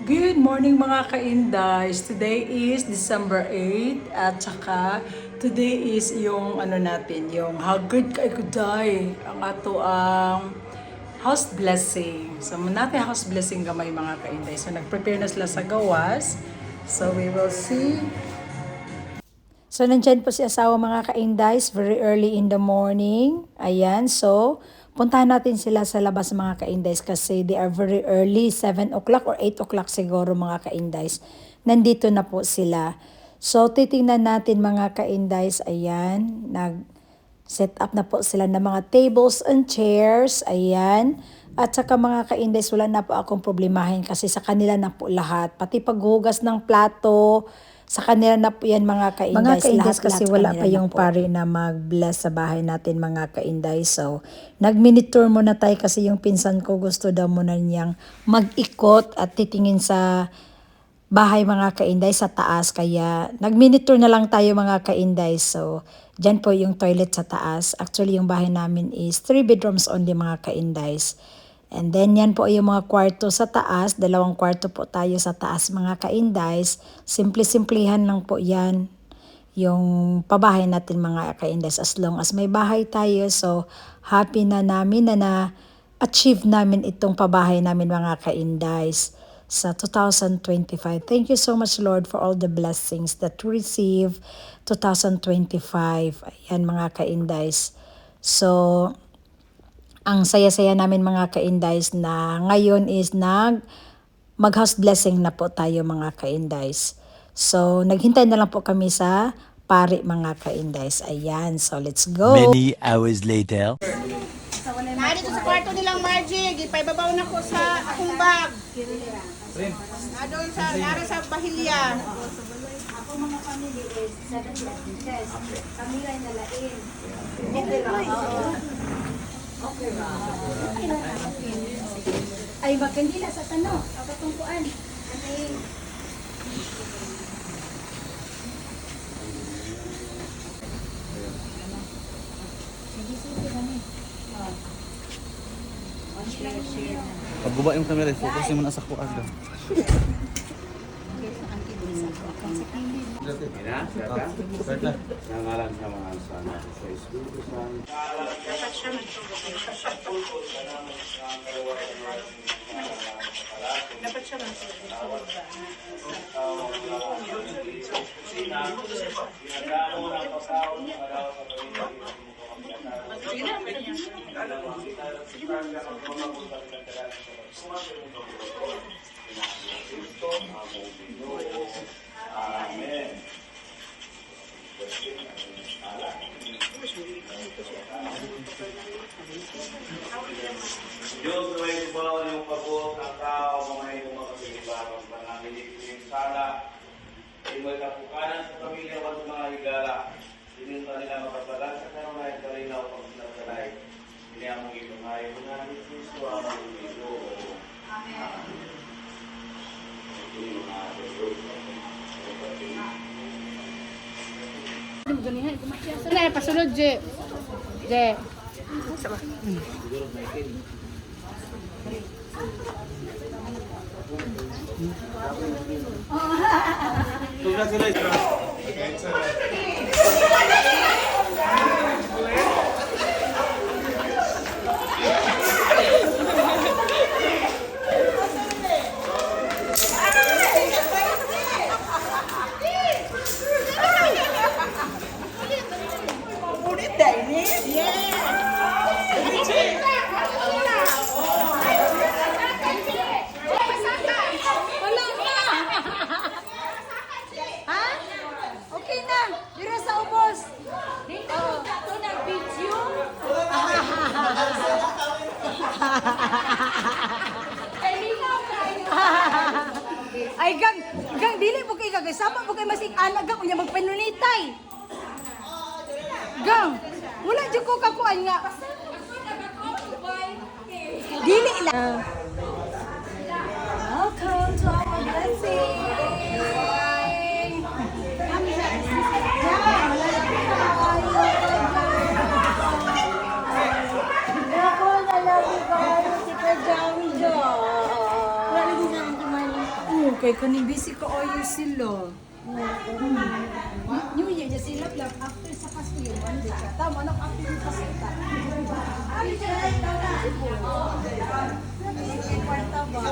Good morning mga ka-Indays. Today is December 8 at saka today is yung ano natin, yung Hagod Kay Kuday, ang ato ang house blessing. So natin house blessing gamay mga ka-Inday. So nag-prepare na sila sa gawas. So we will see. So, nandyan po si asawa mga ka-Indies, very early in the morning. Ayan, so, puntahan natin sila sa labas mga ka-Indies kasi they are very early, 7 o'clock or 8 o'clock siguro mga ka-Indies. Nandito na po sila. So, titingnan natin mga ka-Indies, ayan, nag-set up na po sila ng mga tables and chairs, ayan. At saka mga ka-Indies, wala na po akong problemahin kasi sa kanila na po lahat. Pati paghugas ng plato, sa kanila na po yan mga ka-Inday. Mga ka-Inday kasi wala pa yung pari na mag-bless sa bahay natin mga ka-Inday. So, nag-mini tour muna tayo kasi yung pinsan ko gusto daw muna niyang mag-ikot at titingin sa bahay mga ka-Inday sa taas. Kaya nag-mini tour na lang tayo mga ka-Inday. So, dyan po yung toilet sa taas. Actually, yung bahay namin is 3 bedrooms only mga ka-Indays. And then yan po yung mga kwarto sa taas. 2 kwarto po tayo sa taas mga ka-Indays. Simple-simplihan lang po yan yung pabahay natin mga ka-Indays. As long as may bahay tayo, so happy na namin na na-achieve namin itong pabahay namin mga ka-Indays sa 2025. Thank you so much Lord for all the blessings that we receive 2025. Ayan mga ka-Indays. So, ang saya-saya namin mga ka-Indays na ngayon is mag-house blessing na po tayo mga ka-Indays. So, naghintay na lang po kami sa pari mga ka-Indays. Ayan, so let's go. Many hours later. Dito sa kwarto nilang Margie, ipaibabaw na ko sa akong bag. Doon sa, nara sa bahilya. Ako mga family is 7 blessings. Kami rin nalain. Okay ra. Ay, magkandila sa tanong. Kapatungkuan. Ay, Pagguba yung camera, focus mo na sa kuan daw. Nangalan sa mga sana sa Espiritu Santo. Dapat siya Amen. Diyos, may ibaw yung pagbuot ng tao, mga iyong makasilibaran, panangilig sana, ay may kapukanan sa pamilya o sa mga higala, hindi pa nila makabalan sa kanunay, kalinaw pag sinagkalay, hindi ang mga ibangay, kung namin Kristo ang mga Amen. Sana pasulod je. Je. okay na. Dira sa ubos. Dito to na video. Ay gang dili mo kay kag sama mo kay masig anak gang unya magpanunitay. Gang, wala jud ko kakuan nga. Dili lang. Welcome to our blessing. kay kuning busy ko oyo sila. New Year, just sila lang. After sa Pasko yun, one day ka. Tama, ano after yung Pasko ka? Ay, dyan na kwarta ba?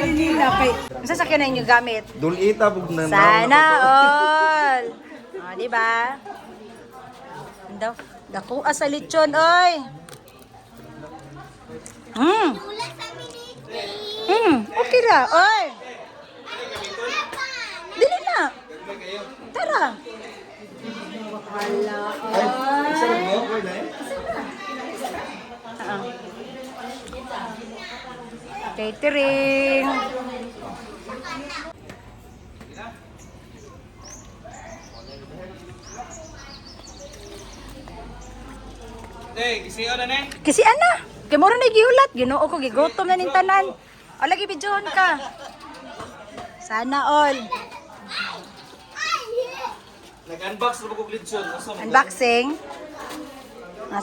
Nila kay Ang sasakyan na inyong gamit? Dulita pug na. Sana all. O, di ba? Daw, dako sa lechon, oy. Okay ra, oy. Dili na. Tara. Wala, oy. Catering. Hey, kisi ana ne? Kasi ana, kay moro na gihulat, Ginoo ko gigutom na ning tanan. O lagi bidyohon ka. Sana all. Nag-unbox na ko glitson. Asa mo? Unboxing.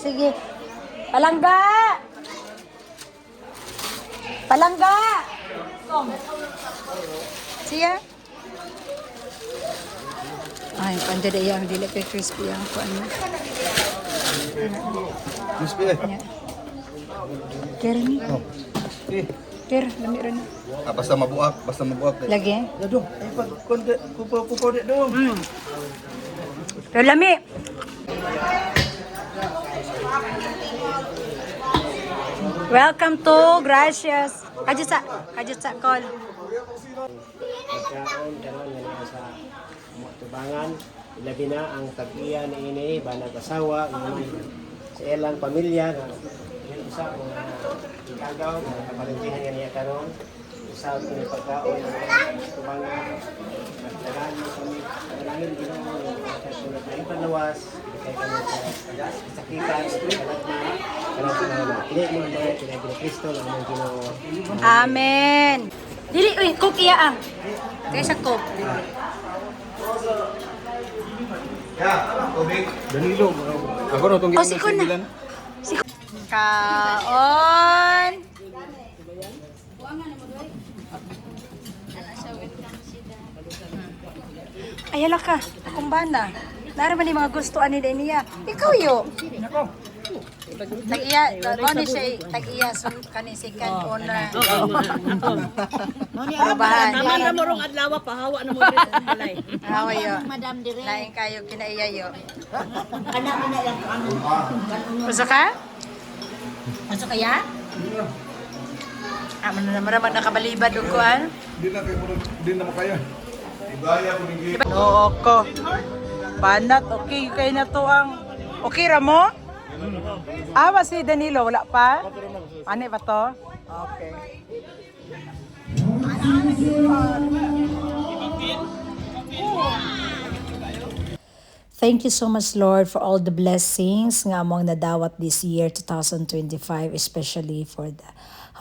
Sige. Palangga. Palangga. Kom. Siya. Ay, pandada yang dili kay crispy ang kuan. Crispy eh. Kira ni. Eh, Kira, lami rin. basta mabuak. Lagi. Dado, ay pag konti kupo dit do. Pero lami. Welcome to Gracias. Kajut sa call. Pagkaon karon nga sa tubangan ilabi na ang tag-iya ni ini banag asawa sa ilang pamilya nga yun isa ko ikagaw nga kapalantihan nga niya karon isa ko ni pagkaon ng tubangan nagdalangin kami nagdalangin Ginoo nga kasunod na ipanawas kay kami sa sakitan kalat na kini mo mga kinabi ni Kristo nga among Ginoo. Amen. Dili, uy, cook iya ang. Kaya sa cook. Danilo, ako na tong Oh, si Kun na. Kaon. Ayala ka, akong bana. Naraman ni mga gustuan ni niya. Ikaw yo. Tag-iya, ni siya tag-iya sun kani second owner. Trabahan. Naman na morong adlaw pahawa na mo dito balay. Hawa yo. Lain kayo kinaiya yo. Gusto ka? Gusto kaya? Ano na maramang nakabalibad o kuan? Di na makaya. Oo ko. Banat, okay kay na to ang okay ra mo? Ah, si Danilo wala pa? Ano ba to? Okay. Thank you so much, Lord, for all the blessings nga among nadawat this year, 2025, especially for the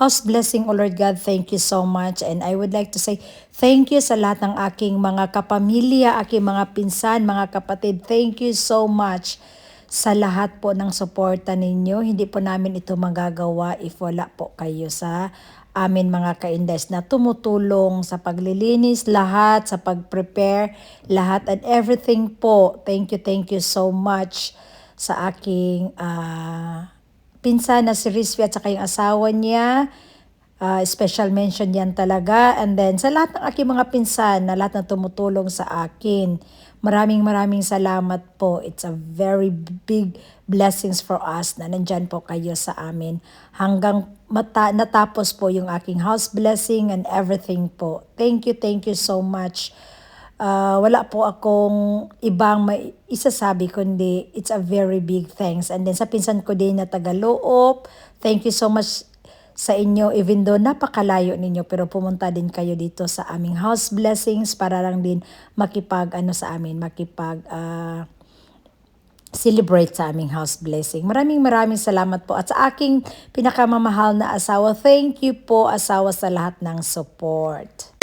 house blessing. Oh Lord God, thank you so much. And I would like to say thank you sa lahat ng aking mga kapamilya, aking mga pinsan, mga kapatid. Thank you so much sa lahat po ng suporta ninyo. Hindi po namin ito magagawa if wala po kayo sa amin mga ka-Indes na tumutulong sa paglilinis, lahat, sa pag-prepare, lahat and everything po. Thank you so much sa aking pinsan na si Rizvi at saka yung asawa niya. Special mention yan talaga. And then sa lahat ng aking mga pinsan na lahat na tumutulong sa akin. Maraming salamat po. It's a very big blessings for us na nandyan po kayo sa amin. Hanggang natapos po yung aking house blessing and everything po. Thank you so much. Wala po akong ibang may isasabi kundi it's a very big thanks. And then sa pinsan ko din na Tagaloob, thank you so much sa inyo, even though napakalayo ninyo, pero pumunta din kayo dito sa aming house blessings para lang din sa amin, celebrate sa aming house blessing. Maraming salamat po. At sa aking pinakamamahal na asawa, thank you po asawa sa lahat ng support.